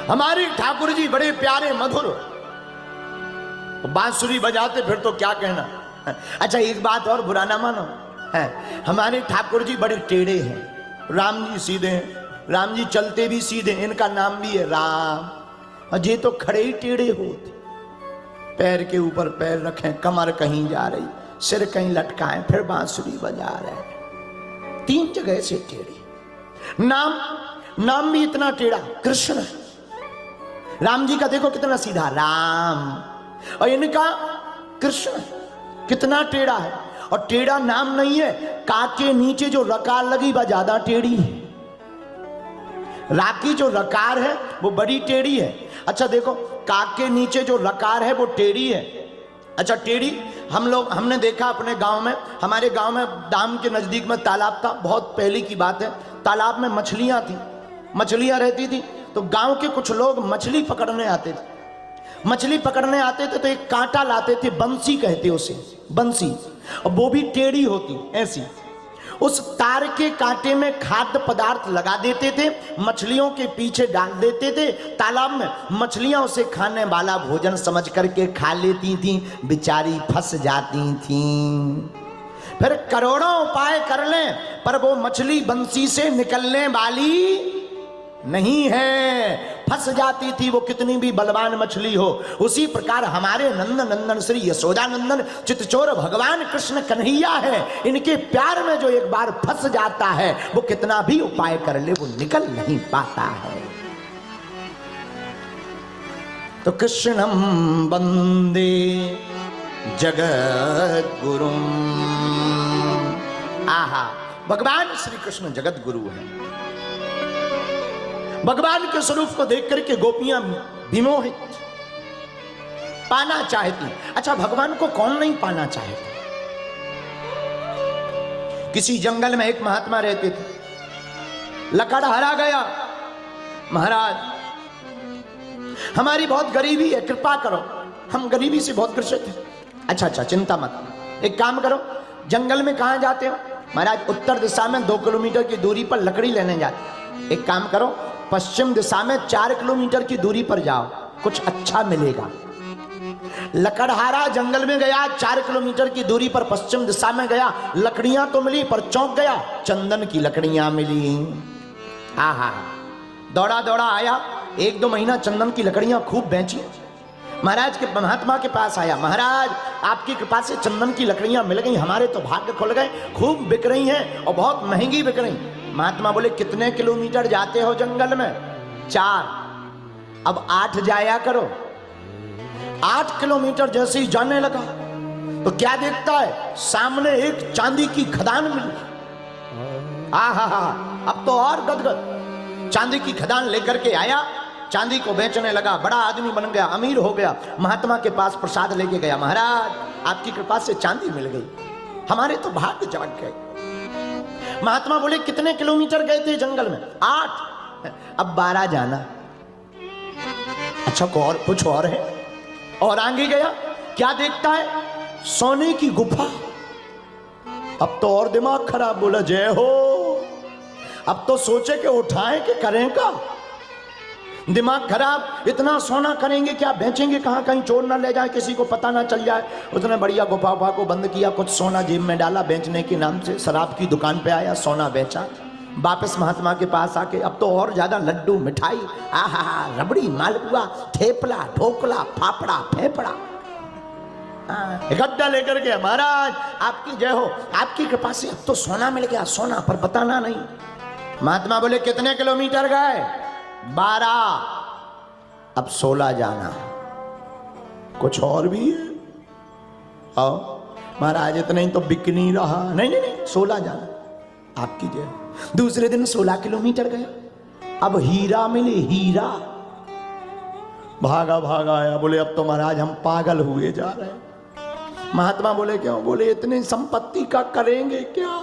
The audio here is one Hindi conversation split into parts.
हमारे ठाकुर जी बड़े प्यारे मधुर, बांसुरी बजाते फिर तो क्या कहना। अच्छा एक बात और बुरा ना मानो, हमारे ठाकुर जी बड़े टेढ़े हैं, राम जी सीधे हैं, राम जी चलते भी सीधे, इनका नाम भी है राम। और ये तो खड़े ही टेढ़े होते, पैर के ऊपर पैर रखें, कमर कहीं जा रही, सिर कहीं लटकाएं, फिर बांसुरी बजा रहे, तीन जगह से टेढ़े। नाम भी इतना टेढ़ा, कृष्ण। राम जी का देखो कितना सीधा, राम, और इनका कृष्ण कितना टेढ़ा है। और टेढ़ा नाम नहीं है, का के नीचे जो रकार लगी वह ज्यादा टेढ़ी है, रा की जो रकार है वो बड़ी टेढ़ी है। अच्छा देखो, का के नीचे जो रकार है वो टेढ़ी है। अच्छा टेढ़ी हमने देखा अपने गांव में, हमारे गांव में डाम के नजदीक में तालाब था, बहुत पहले की बात है। तालाब में मछलियां थी, मछलियां रहती थी, तो गांव के कुछ लोग मछली पकड़ने आते थे। मछली पकड़ने आते थे तो एक कांटा लाते थे, बंसी कहते उसे, बंसी, और वो भी टेढ़ी होती ऐसी। उस तार के कांटे में खाद्य पदार्थ लगा देते थे, मछलियों के पीछे डाल देते थे तालाब में। मछलियां उसे खाने वाला भोजन समझ करके खा लेती थीं, बेचारी फंस जाती थीं। फिर करोड़ों उपाय कर लें पर वो मछली बंसी से निकलने वाली नहीं है, फंस जाती थी, वो कितनी भी बलवान मछली हो। उसी प्रकार हमारे नंद नंदन श्री यशोदा नंदन चितचोर भगवान कृष्ण कन्हैया है, इनके प्यार में जो एक बार फंस जाता है वो कितना भी उपाय कर ले वो निकल नहीं पाता है। तो कृष्णम वंदे जगत गुरुम। आहा, भगवान श्री कृष्ण जगत गुरु है। भगवान के स्वरूप को देख करके गोपियां विमोहित, पाना चाहती। अच्छा भगवान को कौन नहीं पाना चाहता। किसी जंगल में एक महात्मा रहते थे, लकड़हारा गया, महाराज हमारी बहुत गरीबी है, कृपा करो, हम गरीबी से बहुत ग्रसित हैं। अच्छा चिंता मत, एक काम करो, जंगल में कहां जाते हो। महाराज उत्तर दिशा में 2 किलोमीटर की दूरी पर लकड़ी लेने जाते। एक काम करो, पश्चिम दिशा में 4 किलोमीटर की दूरी पर जाओ, कुछ अच्छा मिलेगा। लकड़हारा जंगल में गया, 4 किलोमीटर की दूरी पर पश्चिम दिशा में गया, लकड़ियां तो मिली पर चौंक गया, चंदन की लकड़ियां मिली। आहा, दौड़ा दौड़ा आया, 1-2 महीना चंदन की लकड़ियां खूब बेची। महाराज के महात्मा के पास आया, महाराज आपकी कृपा से चंदन की लकड़ियां मिल गई, हमारे तो भाग्य खुल गए, खूब बिक रही हैं और बहुत महंगी बिक रही। महात्मा बोले कितने किलोमीटर जाते हो जंगल में। 4, अब 8 जाया करो। 8 किलोमीटर जैसे ही जाने लगा तो क्या देखता है, सामने एक चांदी की खदान मिली। आहा, अब तो और गदगद, चांदी की खदान लेकर के आया, चांदी को बेचने लगा, बड़ा आदमी बन गया, अमीर हो गया। महात्मा के पास प्रसाद लेके गया, महाराज आपकी कृपा से चांदी मिल गई, हमारे तो भाग्य जाग गए। महात्मा बोले कितने किलोमीटर गए थे जंगल में। 8, अब 12 जाना। अच्छा कुछ और है, और आगे गया, क्या देखता है, सोने की गुफा। अब तो और दिमाग खराब, बोला जय हो, अब तो सोचे कि उठाएं कि करें का। दिमाग खराब, इतना सोना करेंगे क्या, बेचेंगे कहां, कहीं चोर ना ले जाए, किसी को पता ना चल जाए। उसने बढ़िया गुफा को बंद किया, कुछ सोना जेब में डाला, बेचने के नाम से शराब की दुकान पे आया, सोना बेचा। वापस महात्मा के पास आके अब तो और ज्यादा लड्डू, मिठाई, आहा, रबड़ी, मालपुआ, थेपला, ढोकला, फाफड़ा, फेफड़ा, गड्ढा लेकर के, महाराज आपकी जय हो, आपकी कृपा से अब तो सोना मिल गया, सोना पर बताना नहीं। महात्मा बोले कितने किलोमीटर गए। 12, अब 16 जाना। कुछ और भी है। आओ महाराज, इतना ही तो बिक नहीं रहा। नहीं 16 जाना, आपकी जय। दूसरे दिन 16 किलोमीटर गया, अब हीरा मिले, हीरा। भागा आया, बोले अब तो महाराज हम पागल हुए जा रहे हैं। महात्मा बोले क्यों। बोले इतनी संपत्ति का करेंगे क्या,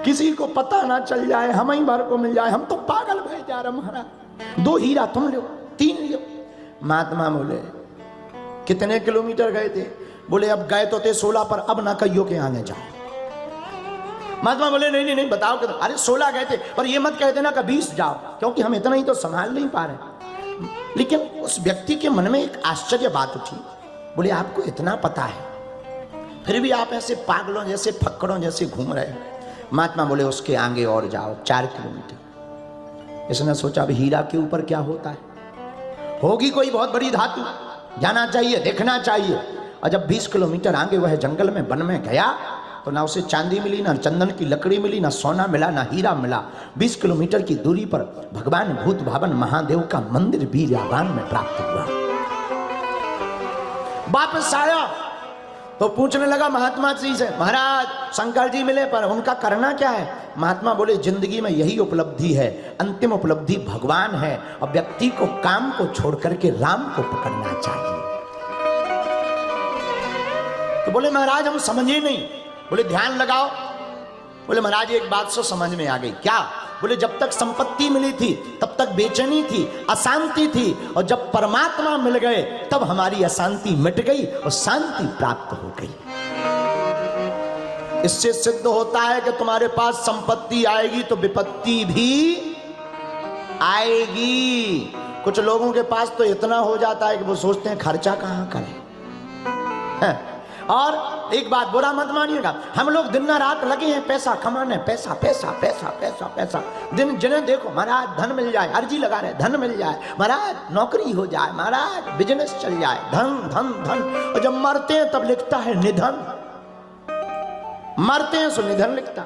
किसी को पता ना चल जाए, हम ही भर को मिल जाए, हम तो पागल भय जा रहे महाराज। 2 हीरा तुम लो, 3 लो। महात्मा बोले कितने किलोमीटर गए थे। बोले अब गए तो थे 16 पर, अब ना कहियो के आने जाओ। महात्मा बोले नहीं नहीं नहीं बताओ कि अरे 16 गए थे, पर ये मत कह देना कि 20 जाओ, क्योंकि हम इतना ही तो संभाल नहीं पा रहे। लेकिन उस व्यक्ति के मन में एक आश्चर्य बात उठी। बोले आपको इतना पता है, फिर भी आप ऐसे पागलों जैसे फक्कड़ों जैसे घूम रहे हो। महात्मा बोले उसके आगे और जाओ 4 किलोमीटर। इसने सोचा अब हीरा के ऊपर क्या होता है, होगी कोई बहुत बड़ी धातु, जाना चाहिए, देखना चाहिए। और जब 20 किलोमीटर आगे वह जंगल में वन में गया तो ना उसे चांदी मिली, ना चंदन की लकड़ी मिली, ना सोना मिला, ना हीरा मिला। 20 किलोमीटर की दूरी पर भगवान भूत भावन महादेव का मंदिर वीर्यावान में प्राप्त हुआ। वापस आया तो पूछने लगा महात्मा जी से, महाराज शंकर जी मिले पर उनका करना क्या है? महात्मा बोले जिंदगी में यही उपलब्धि है, अंतिम उपलब्धि भगवान है, और व्यक्ति को काम को छोड़ करके राम को पकड़ना चाहिए। तो बोले महाराज हम समझे नहीं। बोले ध्यान लगाओ। बोले महाराज एक बात सो समझ में आ गई। क्या? बोले जब तक संपत्ति मिली थी तब तक बेचैनी थी, अशांति थी, और जब परमात्मा मिल गए तब हमारी अशांति मिट गई और शांति प्राप्त हो गई। इससे सिद्ध होता है कि तुम्हारे पास संपत्ति आएगी तो विपत्ति भी आएगी। कुछ लोगों के पास तो इतना हो जाता है कि वो सोचते हैं खर्चा कहां करें। और एक बात बुरा मत मानिएगा, हम लोग दिन रात लगे हैं पैसा कमाने, पैसा पैसा पैसा पैसा पैसा। दिन जिन्हें देखो महाराज धन मिल जाए, अर्जी लगा रहे धन मिल जाए, महाराज नौकरी हो जाए, महाराज बिजनेस चल जाए, धन धन धन। और जब मरते हैं तब लिखता है निधन, मरते हैं सो निधन लिखता।